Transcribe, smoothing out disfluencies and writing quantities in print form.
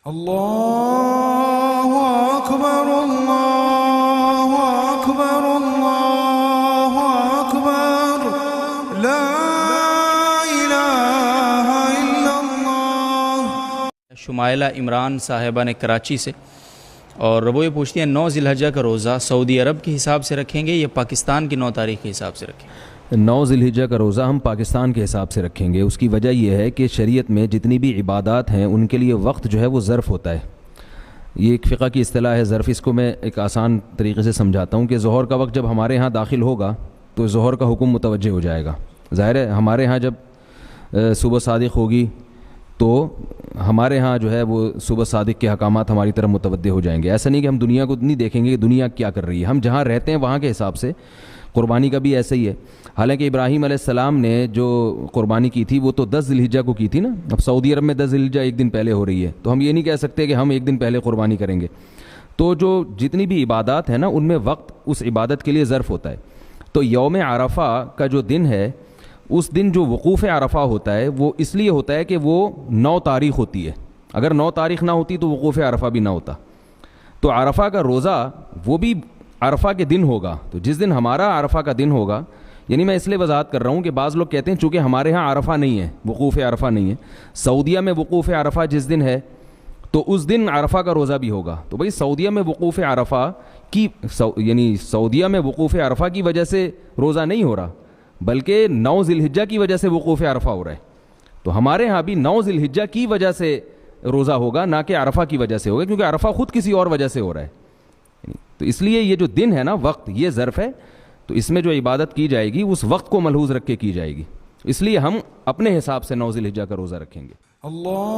اللہ اکبر اللہ اکبر اللہ اکبر لا الہ الا اللہ۔ شمائلہ عمران صاحبہ نے کراچی سے، اور وہ یہ پوچھتی ہیں 9 ذی الحجہ کا روزہ سعودی عرب کے حساب سے رکھیں گے یا پاکستان کی 9 تاریخ کے حساب سے رکھیں گے؟ 9 ذی الحجہ کا روزہ ہم پاکستان کے حساب سے رکھیں گے۔ اس کی وجہ یہ ہے کہ شریعت میں جتنی بھی عبادات ہیں ان کے لیے وقت جو ہے وہ ظرف ہوتا ہے۔ یہ ایک فقہ کی اصطلاح ہے ظرف۔ اس کو میں ایک آسان طریقے سے سمجھاتا ہوں کہ ظہر کا وقت جب ہمارے ہاں داخل ہوگا تو ظہر کا حکم متوجہ ہو جائے گا۔ ظاہر ہے ہمارے ہاں جب صبح صادق ہوگی تو ہمارے ہاں جو ہے وہ صبح صادق کے احکامات ہماری طرف متوجہ ہو جائیں گے۔ ایسا نہیں کہ ہم دنیا کو نہیں دیکھیں گے کہ دنیا کیا کر رہی ہے، ہم جہاں رہتے ہیں وہاں کے حساب سے قربانی کا بھی ایسا ہی ہے۔ حالانکہ ابراہیم علیہ السلام نے جو قربانی کی تھی وہ تو 10 ذی الحجہ کو کی تھی نا۔ اب سعودی عرب میں 10 ذی الحجہ ایک دن پہلے ہو رہی ہے، تو ہم یہ نہیں کہہ سکتے کہ ہم ایک دن پہلے قربانی کریں گے۔ تو جو جتنی بھی عبادات ہیں نا ان میں وقت اس عبادت کے لیے ظرف ہوتا ہے۔ تو یوم عرفہ کا جو دن ہے اس دن جو وقوف عرفہ ہوتا ہے وہ اس لیے ہوتا ہے کہ وہ 9 تاریخ ہوتی ہے۔ اگر 9 تاریخ نہ ہوتی تو وقوف عرفہ بھی نہ ہوتا۔ تو عرفہ کا روزہ وہ بھی عرفہ کے دن ہوگا۔ تو جس دن ہمارا عرفہ کا دن ہوگا، یعنی میں اس لیے وضاحت کر رہا ہوں کہ بعض لوگ کہتے ہیں چونکہ ہمارے ہاں عرفہ نہیں ہے، وقوف عرفہ نہیں ہے، سعودیہ میں وقوف عرفہ جس دن ہے تو اس دن عرفہ کا روزہ بھی ہوگا۔ تو بھئی سعودیہ میں وقوف عرفہ کی یعنی سعودیہ میں وقوف عرفہ کی وجہ سے روزہ نہیں ہو رہا، بلکہ 9 ذی الحجہ کی وجہ سے وقوف عرفہ ہو رہا ہے۔ تو ہمارے ہاں بھی 9 ذی الحجہ کی وجہ سے روزہ ہوگا، نہ کہ عرفہ کی وجہ سے ہوگا، کیونکہ عرفہ خود کسی اور وجہ سے ہو رہا ہے۔ تو اس لیے یہ جو دن ہے نا وقت، یہ ظرف ہے۔ تو اس میں جو عبادت کی جائے گی اس وقت کو ملحوظ رکھ کے کی جائے گی، اس لیے ہم اپنے حساب سے 9 ذی الحجہ کا روزہ رکھیں گے۔ اللہ